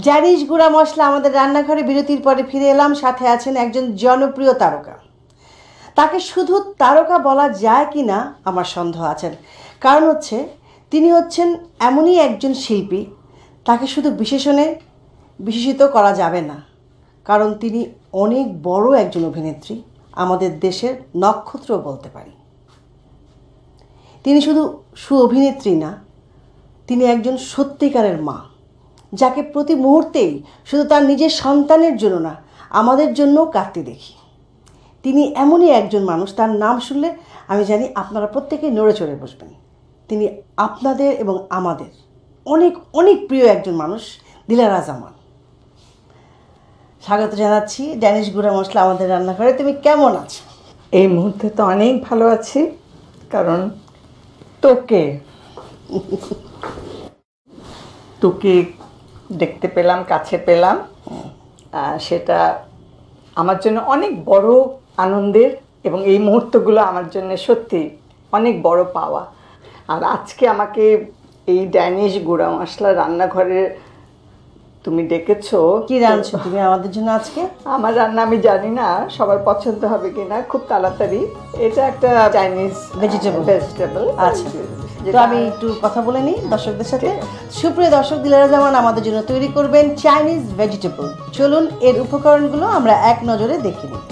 জানিস গুঁড়া মশলা আমাদের রান্নাঘরে বিরতির পরে ফিরে এলাম। সাথে আছেন একজন জনপ্রিয় তারকা। তাকে শুধু তারকা বলা যায় কি না আমার সন্দেহ আছেন, কারণ তিনি হচ্ছেন এমনই একজন শিল্পী, তাকে শুধু বিশেষিত করা যাবে না, কারণ তিনি অনেক বড় একজন অভিনেত্রী, আমাদের দেশের নক্ষত্র বলতে পারি। তিনি শুধু অভিনেত্রী না, তিনি একজন সত্যিকারের মা, যাকে প্রতি মুহূর্তেই শুধু তার নিজের সন্তানের জন্য না, আমাদের জন্যও কাঁদতে দেখি। তিনি এমনই একজন মানুষ, তার নাম শুনলে আমি জানি আপনারা প্রত্যেকেই নড়ে চড়ে বসবেন। তিনি আপনাদের এবং আমাদের অনেক অনেক প্রিয় একজন মানুষ, দিলারা জামান। স্বাগত জানাচ্ছি ড্যানিশ গুঁড়া মশলা আমাদের রান্নাঘরে। তুমি কেমন আছো? এই মুহূর্তে তো অনেক ভালো আছি, কারণ তোকে দেখতে পেলাম, কাছে পেলাম। সেটা আমার জন্য অনেক বড় আনন্দের, এবং এই মুহূর্তগুলো আমার জন্য সত্যি অনেক বড় পাওয়া। আর আজকে আমাকে এই ড্যানিশ গুঁড়া মশলা রান্নাঘরে তুমি ডেকেছো। কি রাঁধছো তুমি আমাদের জন্য আজকে? আমার রান্না আমি জানি না সবার পছন্দ হবে কিনা, খুব তাড়াতাড়ি। এটা একটা চাইনিজ ভেজিটেবল। আচ্ছা, তো আমি একটু কথা বলে নিই দর্শকদের সাথে। সুপ্রিয় দর্শক, দিলারা জামান আমাদের জন্য তৈরি করবেন চাইনিজ ভেজিটেবল। চলুন এর উপকরণগুলো আমরা এক নজরে দেখে নিই।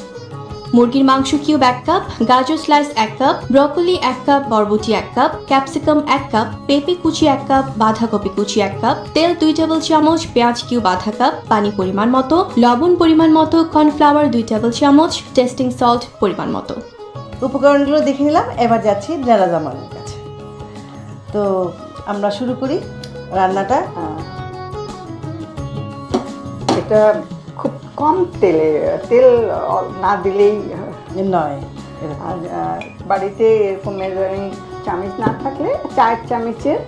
মুরগির মাংস কিউব 1 কাপ, গাজর স্লাইস 1 কাপ, ব্রকলি 1 কাপ, বরবটি 1 কাপ, ক্যাপসিকাম 1 কাপ, পেঁপে কুচি 1 কাপ, বাঁধাকপি কুচি 1 কাপ, তেল 2 টেবিল চামচ, পেঁয়াজ কিউব আধা কাপ, পানি পরিমাণ মতো, লবণ পরিমাণ মতো, কর্নফ্লাওয়ার 2 টেবিল চামচ, টেস্টিং সল্ট পরিমাণ মতো। উপকরণগুলো দেখে নিলাম, এবার যাচ্ছি দিলারা জামানের কাছে। তো আমরা শুরু করি রান্নাটা। এটা খুব কম তেল না দিলেই নয়। আর বাড়িতে এরকম মেজারিং চামচ না থাকলে 4 চামচের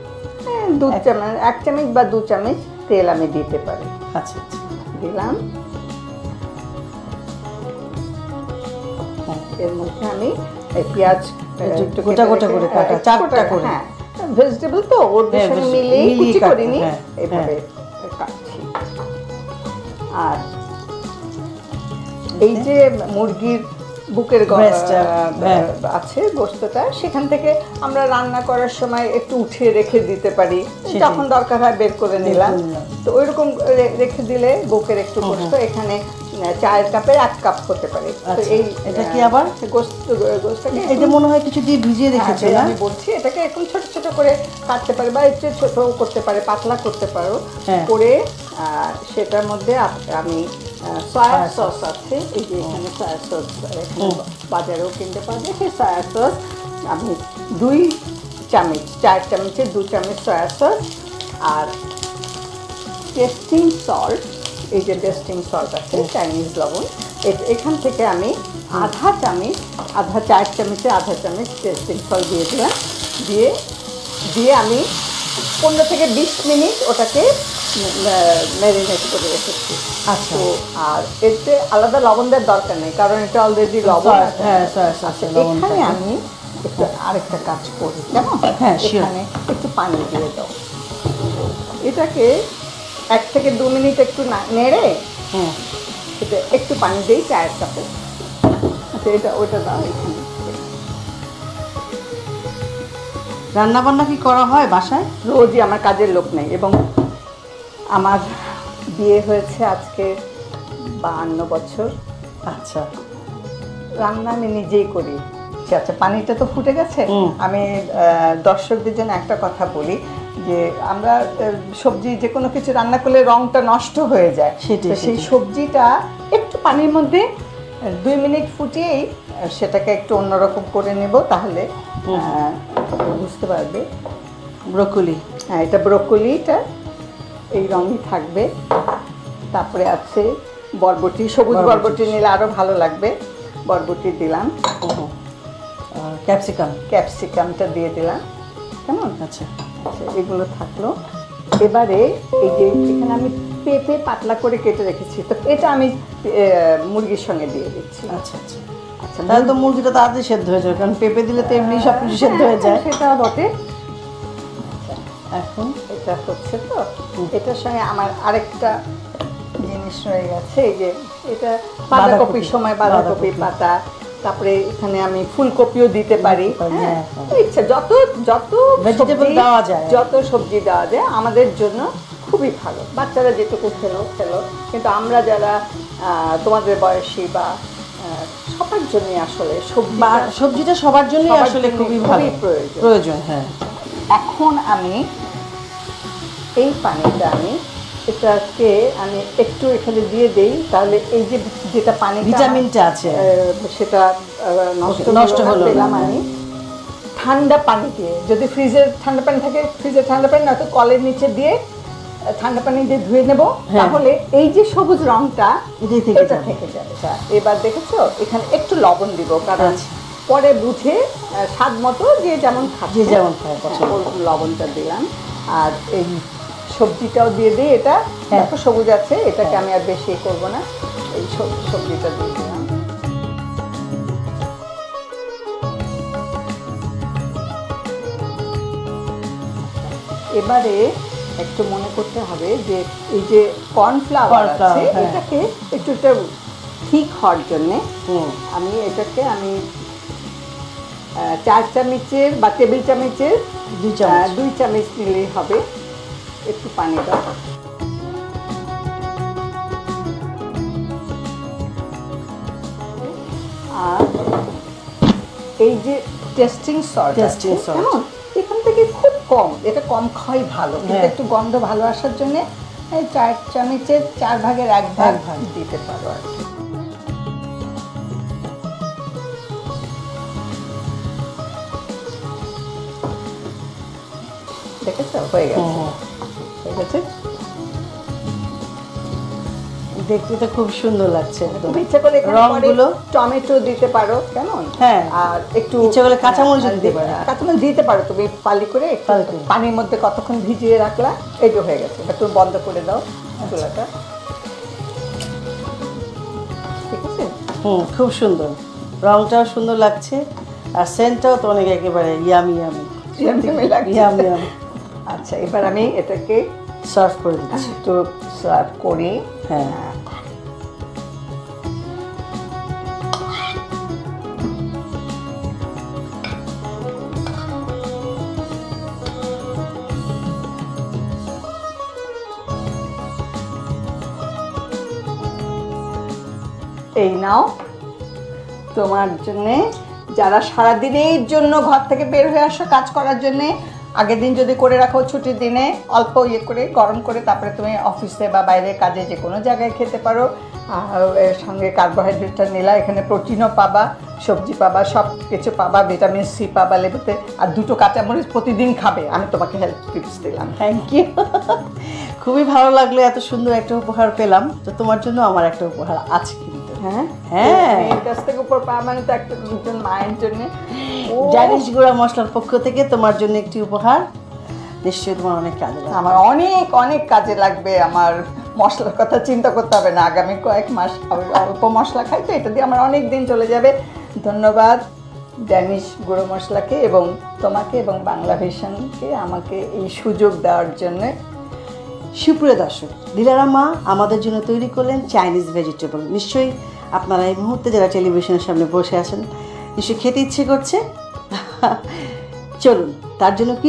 2 চামচ, 1 চামচ বা 2 চামচ তেল আমি দিতে পারি। আচ্ছা আচ্ছা, দিলাম। এর মধ্যে আমি পেঁয়াজ গোটা গোটা করে কাটা, 4টা করে। হ্যাঁ, ভেজিটেবল তো ওর সঙ্গে মিলিয়ে কুচি করিনি, এইভাবে কাটছি। আর এই যে মুরগির বুকের আছে গোশতটা, সেখান থেকে আমরা রান্না করার সময় একটু উঠিয়ে রেখে দিতে পারি, যখন দরকার হয় বের করে নিলাম। তো ওইরকম রেখে দিলে বুকের একটু গোশত এখানে 4 কাপের 1 কাপ হতে পারে। তো এটা কি আবার গোশতটাকে এটা মনে হয় কিছু দিয়ে ভিজিয়ে রেখেছে না? আমি বলছি এটাকে এখন ছোট ছোট করে কাটতে পারে, বা একটু ছোট করতে পারে, পাতলা করতে পারো করে। সেটার মধ্যে আমি সয়া সস আছে, এই যে এখানে সয়া সস বাজারেও কিনতে পারবে। সেই সয়া সস আমি 2 চামচ, 4 চামচে 2 চামচ সয়া সস। আর টেস্টিং সল্ট, এই যে টেস্টিং সল্ট আছে, চাইনিজ লবণ, এখান থেকে আমি আধা 4 চামচে আধা চামচ টেস্টিং সল্ট দিয়ে দিলাম। দিয়ে আমি 15 থেকে 20 মিনিট ওটাকে ম্যারিনেট করে রেখেছি। আচ্ছা, আর এতে আলাদা লবণ দেওয়ার দরকার নেই, কারণ এটা অলরেডি লবণ। এখানে আমি একটু আরেকটা কাজ করি, কেমন? হ্যাঁ, এখানে একটু পানি দিয়ে দাও। এটাকে 1 থেকে 2 মিনিট একটু নেড়ে এটা একটু পানি দিই, 4 কাপে। আচ্ছা, ওইটা দাও। এখানে রান্না বান্না কি করা হয় বাসায়? রোজই, আমার কাজের লোক নেই, এবং আমার বিয়ে হয়েছে আজকে 52 বছর। আচ্ছা, রান্না আমি নিজেই করি। আচ্ছা, পানিটা তো ফুটে গেছে। আমি দর্শকদের জন্য একটা কথা বলি, যে আমরা সবজি যে কোনো কিছু রান্না করলে রংটা নষ্ট হয়ে যায়। সেই সবজিটা একটু পানির মধ্যে 2 মিনিট ফুটিয়েই সেটাকে একটু অন্যরকম করে নেব, তাহলে বুঝতে পারবে। ব্রোকলি, হ্যাঁ, এটা ব্রোকলিটা এই রঙই থাকবে। তারপরে আছে বরবটি, সবুজ বরবটি নিলে আরও ভালো লাগবে। বরবটি দিলাম, ক্যাপসিকামটা দিয়ে দিলাম, কেমন? আচ্ছা, এগুলো থাকলো। এবারে এই যে এখানে আমি পেঁপে পাতলা করে কেটে রেখেছি, তো এটা আমি মুরগির সঙ্গে দিয়ে দিচ্ছি। আচ্ছা আচ্ছা আচ্ছা, তাহলে তো মুরগিটা তাড়াতাড়ি সেদ্ধ হয়ে যাবে, কারণ পেঁপে দিলে তো এমনি সব কিছু সেদ্ধ হয়ে যায়। সেটা বটে। এখন এটা হচ্ছে তো, এটার সঙ্গে আমার আরেকটা জিনিস রয়ে গেছে, এই যে এটা বাঁধাকপির সময় বাঁধাকপি পাতা, তারপরে এখানে আমি ফুলকপিও দিতে পারি। হ্যাঁ, ইচ্ছা যত যত ভেজিটেবল দেওয়া যায়, যত সবজি দেওয়া যায় আমাদের জন্য খুবই ভালো। বাচ্চারা যেটুকু খেলো, কিন্তু আমরা যারা তোমাদের বয়সী বা সবার জন্য আসলে সবজিটা সবার জন্য আসলে খুবই ভালো, প্রয়োজন। হ্যাঁ, এখন আমি এই পানিটা এটাকে আমি একটু এখানে দিয়ে দেই, তাহলে এই যে যেটা পানি ভিটামিনটা আছে সেটা নষ্ট হলো পেলাম আমি ঠান্ডা পানি দিয়ে। যদি ফ্রিজের ঠান্ডা পানি থাকে, ফ্রিজের ঠান্ডা পানি নয়তো কলের নিচে দিয়ে ঠান্ডা পানি দিয়ে ধুয়ে নেব, তাহলে এই যে সবুজ রংটা এটা থেকে যাবে। এবার দেখেছো এখানে একটু লবণ দিব, কারণ পরে বুঝে স্বাদ মতো যে যেমন খাচ্ছে লবণটা দিলাম। আর এই সবজিটাও দিয়ে দিই, এটা দেখো সবুজ আছে, এটাকে আমি আর বেশি করব না, এই সবজিটা দিয়ে দিলাম। এবারে একটু মনে করতে হবে যে এই যে কর্নফ্লাওয়ার আছে এটাকে একটু ঠিক হওয়ার জন্যে আমি এটাকে 4 চামচের বা টেবিল চামচের 2 চামচ নিলেই হবে। একটু পানি দাও, আর এই যে টেস্টিং সল্ট কেমন এখান থেকে খুব কম, এটা কম খাওয়াই ভালো, কিন্তু একটু গন্ধ ভালো আসার জন্য এই 4 চামচের 4 ভাগের 1 ভাগ দিতে পারো আর কি। দেখেছো হয়ে গেছে। দেখতে তো খুব সুন্দর লাগছে, ইচ্ছা করলে রংগুলো টমেটো দিতে পারো, কেমন? হ্যাঁ, আর একটু ইচ্ছা করলে কাঁচামরিচ দিতে পারো, কাঁচামরিচ দিতে পারো তুমি ফালি করে পানির মধ্যে কতক্ষণ ভিজিয়ে রাখলা, এই যে হয়ে গেছে। এবার তুমি বন্ধ করে দাও চুলাটা, ঠিক আছে? খুব সুন্দর, রংটাও সুন্দর লাগছে আর সেন্টটাও তো অনেক একেবারে ইয়ামি লাগছে। আচ্ছা, এবার আমি এটাকে সার্ভ করে দিচ্ছি, তো সার্ভ করি। হ্যাঁ, এই নাও তোমার জন্যে, যারা সারাদিনের জন্য ঘর থেকে বের হয়ে আসো কাজ করার জন্যে, আগের দিন যদি করে রাখো ছুটির দিনে অল্প করে গরম করে, তারপরে তুমি অফিসে বা বাইরে কাজে যে কোনো জায়গায় খেতে পারো। আর এর সঙ্গে কার্বোহাইড্রেটটা নিলা, এখানে প্রোটিনও পাবা, সবজি পাবা, সব কিছু পাবা, ভিটামিন সি পাবা লেবুতে, আর 2টো কাঁচামরিচ প্রতিদিন খাবে। আমি তোমাকে হেলথ টিপস দিলাম। থ্যাংক ইউ, খুবই ভালো লাগলো, এত সুন্দর একটা উপহার পেলাম। তো তোমার জন্য আমার একটা উপহার আছে কিন্তু। হ্যাঁ, এর কাছ থেকে উপর পাওয়া মানে তো একটা মায়ের জন্য জানিস গুঁড়া মশলার পক্ষ থেকে তোমার জন্য একটি উপহার, নিশ্চয়ই তোমার অনেক কাজে লাগবে। আমার অনেক কাজে লাগবে। আমার মশলার কথা চিন্তা করতে হবে না, আগামী কয়েক মাস অল্প মশলা খাই তো, এটা দিয়ে আমার অনেক দিন চলে যাবে। ধন্যবাদ ড্যানিশ গুঁড়ো মশলাকে এবং তোমাকে এবং বাংলা ভিশনকে আমাকে এই সুযোগ দেওয়ার জন্য। সুপ্রিয় দর্শক, দিলারা মা আমাদের জন্য তৈরি করলেন চাইনিজ ভেজিটেবল। নিশ্চয়ই আপনারা এই মুহূর্তে যারা টেলিভিশনের সামনে বসে আছেন, নিশ্চয়ই খেতে ইচ্ছে করছে। চলুন, তার জন্য কি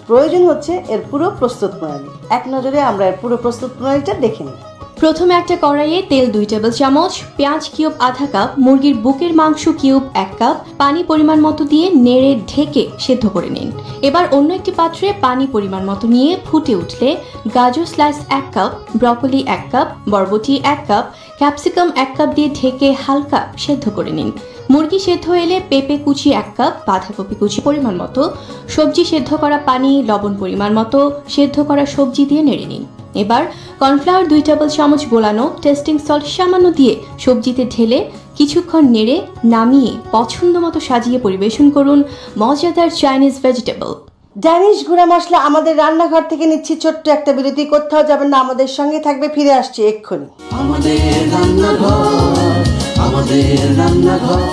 প্রয়োজন হচ্ছে এর পুরো প্রস্তুত প্রণালী। এক নজরে আমরা এর পুরো প্রস্তুত প্রণালীটা দেখে নিই। প্রথমে একটা কড়াইয়ে তেল 2 টেবিল চামচ, পেঁয়াজ কিউব আধা কাপ, মুরগির বুকের মাংস কিউব 1 কাপ, পানি পরিমাণ মতো দিয়ে নেড়ে ঢেকে সেদ্ধ করে নিন। এবার অন্য একটি পাত্রে পানি পরিমাণ মতো নিয়ে ফুটে উঠলে গাজর স্লাইস 1 কাপ, ব্রকলি 1 কাপ, বরবটি 1 কাপ, ক্যাপসিকাম 1 কাপ দিয়ে ঢেকে হালকা সেদ্ধ করে নিন। মুরগি সেদ্ধ এলে পেঁপে কুচি 1 কাপ, বাঁধাকপি কুচি পরিমাণ মতো, সবজি সেদ্ধ করা পানি, লবণ পরিমাণ মতো, সেদ্ধ করা সবজি দিয়ে নেড়ে নিন। এবার কর্নফ্লাওয়ার 2 টেবিল চামচ গোলানো, টেস্টিং সল্ট সামান্য দিয়ে সবজিতে ঢেলে কিছুক্ষণ নেড়ে নামিয়ে পছন্দ মতো সাজিয়ে পরিবেশন করুন মজাদার চাইনিজ ভেজিটেবল। ড্যানিশ গুঁড়া মশলা আমাদের রান্নাঘর থেকে নিচ্ছি ছোট্ট একটা বিরতি, কোথাও যাবেন না, আমাদের সঙ্গে থাকবে, ফিরে আসছি এক্ষুনি। আমাদের রান্নাঘর।